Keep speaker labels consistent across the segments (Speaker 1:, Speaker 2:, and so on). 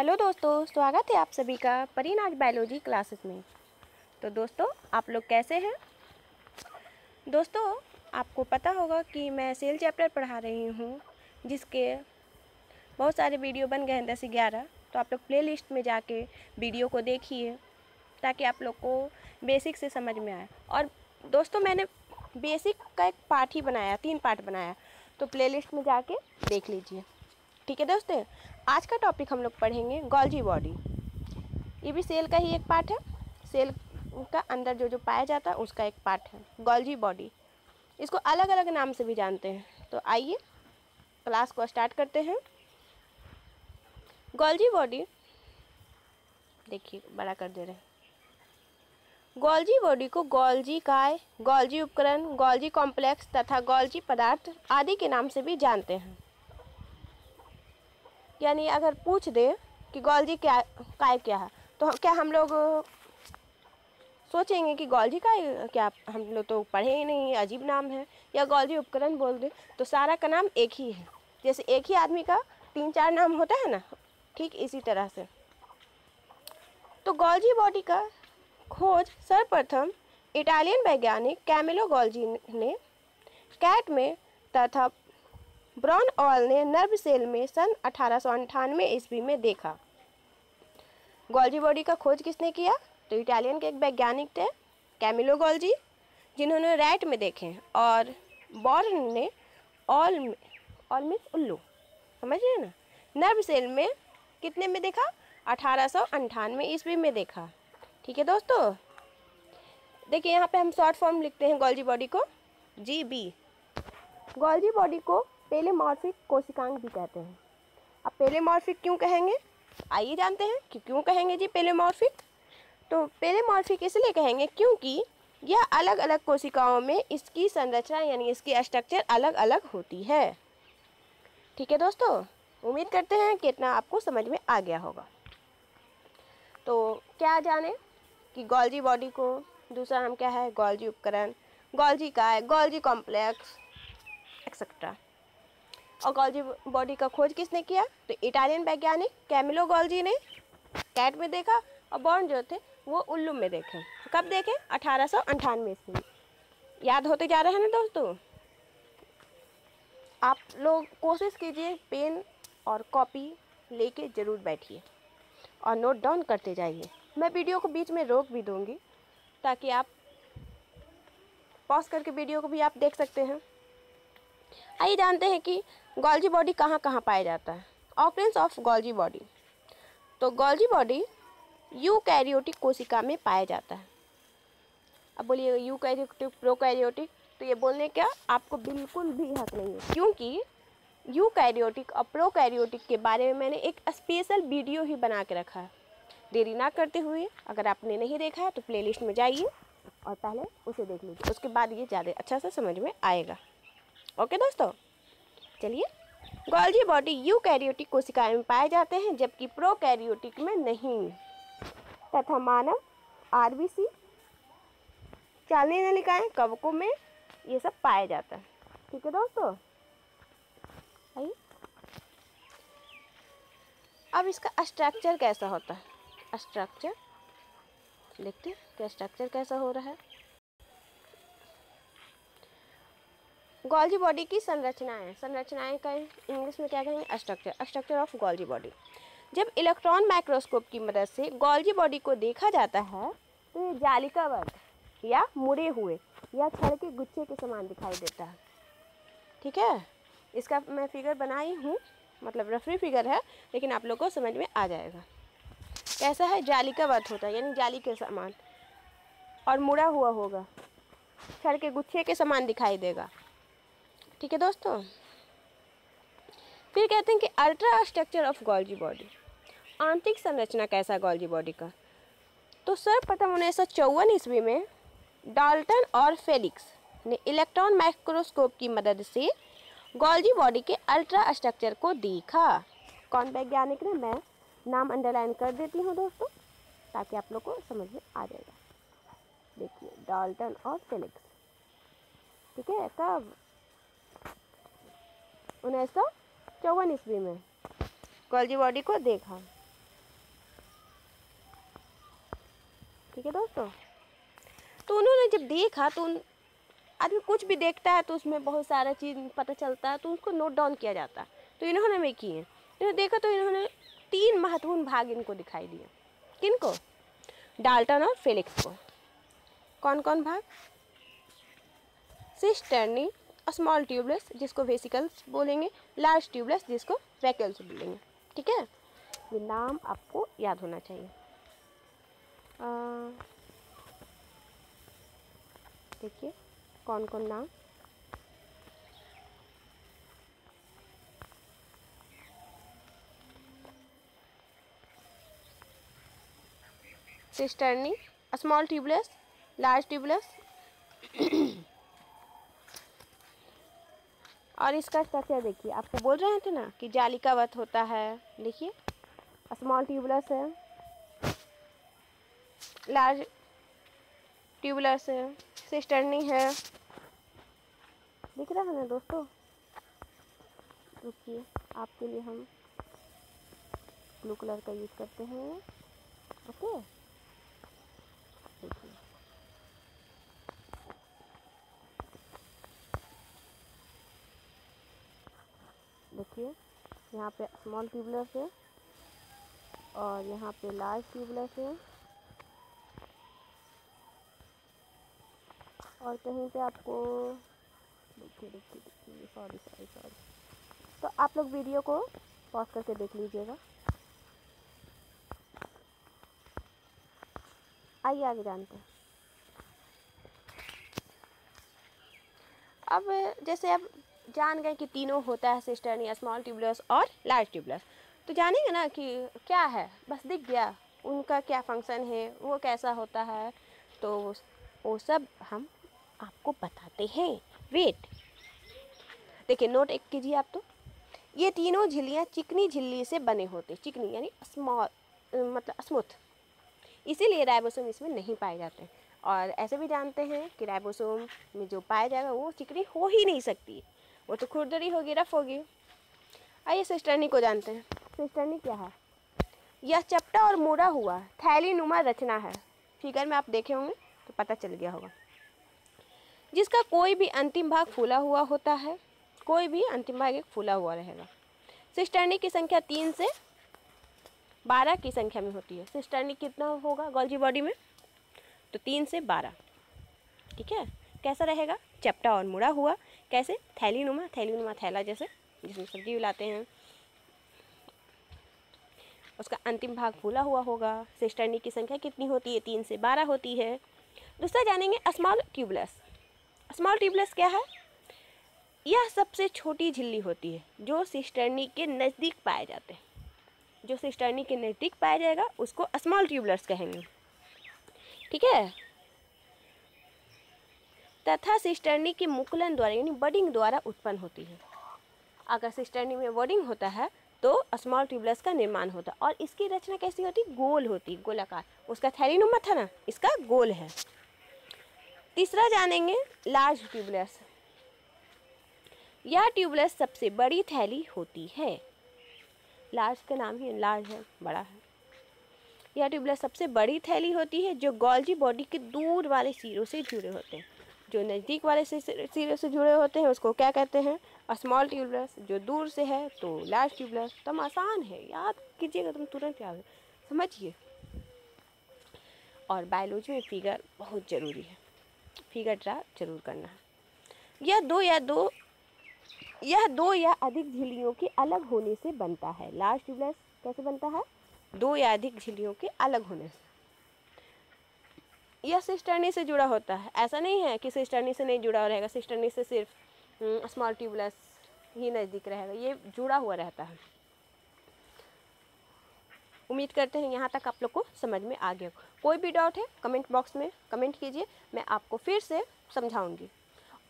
Speaker 1: Hello दोस्तों, स्वागत है आप सभी का परिनाज बायोलॉजी क्लासेस में। तो दोस्तों, आप लोग कैसे हैं? दोस्तों, आपको पता होगा कि मैं सेल चैप्टर पढ़ा रही हूँ, जिसके बहुत सारे वीडियो बन गए हैं 10-11। तो आप लोग प्ले लिस्ट में जाके वीडियो को देखिए ताकि आप लोग को बेसिक से समझ में आए। और दोस्तों, मैंने बेसिक का एक पार्ट ही बनाया, 3 पार्ट बनाया, तो प्ले लिस्ट में जाके देख लीजिए। ठीक है दोस्तों, आज का टॉपिक हम लोग पढ़ेंगे गोल्जी बॉडी। ये भी सेल का ही एक पार्ट है। सेल का अंदर जो पाया जाता है उसका एक पार्ट है गोल्जी बॉडी। इसको अलग अलग नाम से भी जानते हैं। तो आइए क्लास को स्टार्ट करते हैं। गोल्जी बॉडी, देखिए बड़ा कर दे रहे हैं। गोल्जी बॉडी को गोल्जी काय, गोल्जी उपकरण, गोल्जी कॉम्प्लेक्स तथा गोल्जी पदार्थ आदि के नाम से भी जानते हैं। यानी अगर पूछ दे कि गोल्जी काय क्या है, तो क्या हम लोग सोचेंगे कि गोल्जी काय क्या? हम लोग तो पढ़े ही नहीं, अजीब नाम है। या गोल्जी उपकरण बोल दे तो सारा का नाम एक ही है। जैसे एक ही आदमी का 3-4 नाम होता है ना, ठीक इसी तरह से। तो गोल्जी बॉडी का खोज सर्वप्रथम इटालियन वैज्ञानिक कैमिलो गोल्जी ने कैट में तथा ब्राउन ऑयल ने नर्व सेल में सन 1898 ईस्वी में देखा। गोल्जी बॉडी का खोज किसने किया? तो इटालियन के एक वैज्ञानिक थे कैमिलो गोल्जी, जिन्होंने रैट में देखे। और बॉर्न ने ऑल में उल्लू, समझ रहे हैं ना, नर्व सेल में कितने में देखा? 1898 ईस्वी में देखा। ठीक है दोस्तों, देखिए यहाँ पे हम शॉर्ट फॉर्म लिखते हैं गोल्जी बॉडी को GB। गोल्जी बॉडी को पेलेमॉर्फिक कोशिकांग भी कहते हैं। अब पेलेमॉर्फिक क्यों कहेंगे, आइए जानते हैं कि क्यों कहेंगे जी पेलेमॉर्फिक। तो पेलेमॉर्फिक इसलिए कहेंगे क्योंकि यह अलग अलग कोशिकाओं में इसकी संरचना यानी इसकी स्ट्रक्चर अलग अलग होती है। ठीक है दोस्तों, उम्मीद करते हैं कि इतना आपको समझ में आ गया होगा। तो क्या जाने कि गोल्जी बॉडी को दूसरा नाम क्या है? गोल्जी उपकरण, गोल्जी काय, गोल्जी कॉम्प्लेक्स एक्सेट्रा। और गोल्जी बॉडी का खोज किसने किया? तो इटालियन वैज्ञानिक कैमिलो गोल्जी ने कैट में देखा, और बॉर्न जो थे वो उल्लू में देखे। कब देखे? 1898 ईस्वी में। याद होते जा रहा है ना दोस्तों? आप लोग कोशिश कीजिए, पेन और कॉपी लेके ज़रूर बैठिए और नोट डाउन करते जाइए। मैं वीडियो को बीच में रोक भी दूंगी ताकि आप पॉज करके वीडियो को भी आप देख सकते हैं। आइए जानते हैं कि गोल्जी बॉडी कहाँ कहाँ पाया जाता है। ऑपरेंस ऑफ गोल्जी बॉडी। तो गोल्जी बॉडी यूकैरियोटिक कोशिका में पाया जाता है। अब बोलिए यूकैरियोटिक, प्रोकैरियोटिक, तो ये बोलने का आपको बिल्कुल भी हक नहीं है, क्योंकि यूकैरियोटिक और प्रोकैरियोटिक के बारे में मैंने एक स्पेशल वीडियो ही बना के रखा है। देरी ना करते हुए, अगर आपने नहीं देखा है तो प्लेलिस्ट में जाइए और पहले उसे देख लीजिए, उसके बाद ये ज़्यादा अच्छा से समझ में आएगा। ओके दोस्तों, चलिए। गोल्जी बॉडी यूकैरियोटिक कोशिकाएं में पाए जाते हैं, जबकि प्रोकैरियोटिक में नहीं। तथा मानव, RBC, चालनीय नलिकाएं, कवकों में ये सब पाया जाता है। ठीक है दोस्तों, आइए अब इसका स्ट्रक्चर कैसा होता है। स्ट्रक्चर लिखते हैं कि स्ट्रक्चर कैसा हो रहा है। गोल्जी बॉडी की संरचनाएं का इंग्लिश में क्या कहेंगे? Structure of Golgi body. जब इलेक्ट्रॉन माइक्रोस्कोप की मदद से गोल्जी बॉडी को देखा जाता है तो ये जालिकाबद्ध या मुड़े हुए या छड़ के गुच्छे के समान दिखाई देता है। ठीक है, इसका मैं फिगर बनाई हूँ, मतलब रफली फिगर है, लेकिन आप लोग को समझ में आ जाएगा। कैसा है? जालिकाबद्ध होता है, यानी जाली के समान, और मुड़ा हुआ होगा, छड़ के गुच्छे के समान दिखाई देगा। ठीक है दोस्तों, फिर कहते हैं कि ultra structure of Golgi body. आंतरिक संरचना कैसा है गोल्जी बॉडी का? तो सर्वप्रथम 1954 ईस्वी में डाल्टन और फेलिक्स ने इलेक्ट्रॉन माइक्रोस्कोप की मदद से गोल्जी बॉडी के अल्ट्रा स्ट्रक्चर को देखा। कौन वैज्ञानिक ने? मैं नाम अंडरलाइन कर देती हूँ दोस्तों, ताकि आप लोग को समझ में आ जाएगा। देखिए, डाल्टन और फेलिक्स। ठीक है, कब? 1954 ईस्वी में गोल्जी बॉडी को देखा। ठीक है दोस्तों। तो उन्होंने जब देखा तो आदमी कुछ भी देखता है तो उसमें बहुत सारा चीज़ पता चलता है, तो उसको नोट डाउन किया जाता है। तो इन्होंने भी किए, इन्होंने देखा तो इन्होंने 3 महत्वपूर्ण भाग इनको दिखाई दिए। किनको? डाल्टन और फेलिक्स को। कौन कौन भाग? सिस्टर्नी, स्मॉल ट्यूबलेस जिसको वेसिकल्स बोलेंगे, लार्ज ट्यूबलेस जिसको वैक्यूल्स बोलेंगे। ठीक है, ये नाम आपको याद होना चाहिए। देखिए कौन कौन नाम। Cisternae, small tubeless, large tubeless और इसका स्ट्रक्चर देखिए, आपको बोल रहे थे ना कि जालिकावत होता है। देखिए स्मॉल ट्यूबलेस है, लार्ज ट्यूबलेस है, सिस्टर्नी है। दिख रहा है ना दोस्तों? रुकिए, आपके लिए हम ब्लू कलर का यूज़ करते हैं। ओके, देखिए देखिए यहाँ पे स्मॉल ट्यूबलेस है और यहाँ पे लार्ज ट्यूबलेस है, और कहीं पे आपको देखिए सॉरी। तो आप लोग वीडियो को पॉज करके देख लीजिएगा। आइए आगे जानते हैं। अब जैसे अब जान गए कि तीनों होता है, सिस्टर्नी, स्मॉल ट्यूबलेस और लार्ज ट्यूबलेस, तो जानेंगे ना कि क्या है। बस दिख गया उनका क्या फंक्शन है, वो कैसा होता है, तो वो सब हम आपको बताते हैं। वेट, देखिए नोट एक कीजिए आप। तो ये तीनों झिल्लियाँ चिकनी झिल्ली से बने होते, चिकनी यानी स्मॉल मतलब स्मूथ, इसीलिए राइबोसोम इसमें नहीं पाए जाते। और ऐसे भी जानते हैं कि राइबोसोम में जो पाया जाएगा वो चिकनी हो ही नहीं सकती, वो तो खुरदरी होगी, रफ होगी। आइए सिस्टर्नी को जानते हैं। सिस्टर्नी क्या है? यह चपटा और मुड़ा हुआ थैली नुमा रचना है। फिगर में आप देखे होंगे तो पता चल गया होगा, जिसका कोई भी अंतिम भाग फूला हुआ होता है, कोई भी अंतिम भाग एक फूला हुआ रहेगा। सिस्टर्नी की संख्या 3 से 12 की संख्या में होती है। सिस्टर्नी कितना होगा गोल्जी बॉडी में? तो 3 से 12। ठीक है, कैसा रहेगा? चपटा और मुड़ा हुआ। कैसे? थैली नुमा थैला जैसे, जिसमें सब्जी मिलाते हैं। उसका अंतिम भाग फूला हुआ होगा। सिस्टर्नी की संख्या कितनी होती है? 3 से 12 होती है। दूसरा जानेंगे स्मॉल ट्यूबलेस। स्मॉल ट्यूबलेस क्या है? यह सबसे छोटी झिल्ली होती है जो सिस्टर्नी के नज़दीक पाए जाते हैं। जो सिस्टर्नी के नज़दीक पाया जाएगा उसको स्मॉल ट्यूबलेस कहेंगे। ठीक है, तथा सिस्टर्नी के मुकुलन द्वारा यानी बडिंग द्वारा उत्पन्न होती है। अगर सिस्टर्नी में बडिंग होता है तो स्मॉल ट्यूबलेस का निर्माण होता है। और इसकी रचना कैसी होती? गोल होती, गोलाकार। उसका थैलीनुमा था ना, इसका गोल है। तीसरा जानेंगे लार्ज ट्यूबलेस। यह ट्यूबलेस सबसे बड़ी थैली होती है। लार्ज का नाम ही लार्ज है, बड़ा है। यह ट्यूबलेस सबसे बड़ी थैली होती है जो गोल्जी बॉडी के दूर वाले सिरों से जुड़े होते हैं। जो नज़दीक वाले सिरों से जुड़े होते हैं उसको क्या कहते हैं? Small tubeless. जो दूर से है तो लार्ज ट्यूबलेस। तुम आसान है, याद कीजिएगा, तुम तुरंत याद समझिए। और बायोलॉजी में फिगर बहुत ज़रूरी है, फिगर ड्रा जरूर करना है। यह दो या अधिक झिल्लियों के अलग होने से बनता है। लार्ज ट्यूबलेस कैसे बनता है? 2 या अधिक झिल्लियों के अलग होने से। यह सिस्टर्नी से जुड़ा होता है। ऐसा नहीं है कि सिस्टर्नी से नहीं जुड़ा रहेगा, सिस्टर्नी से सिर्फ स्मॉल ट्यूबलेस ही नज़दीक रहेगा, ये जुड़ा हुआ रहता है। उम्मीद करते हैं यहाँ तक आप लोग को समझ में आ गया। कोई भी डाउट है कमेंट बॉक्स में कमेंट कीजिए, मैं आपको फिर से समझाऊंगी।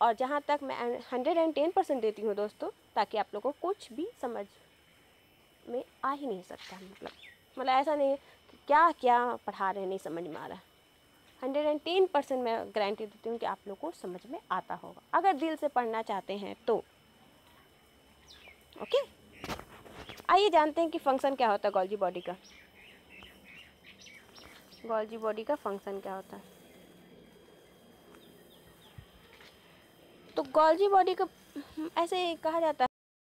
Speaker 1: और जहाँ तक मैं 110% देती हूँ दोस्तों, ताकि आप लोगों को कुछ भी समझ में आ ही नहीं सकता। मतलब ऐसा नहीं है कि क्या क्या पढ़ा रहे हैं नहीं समझ में आ रहा है। 110% मैं गारंटी देती हूँ कि आप लोग को समझ में आता होगा, अगर दिल से पढ़ना चाहते हैं तो। ओके, आइए जानते हैं कि फंक्शन क्या होता है गोल्जी बॉडी का। गोल्जी बॉडी का फंक्शन क्या होता है? तो गोल्जी बॉडी का ऐसे कहा जाता है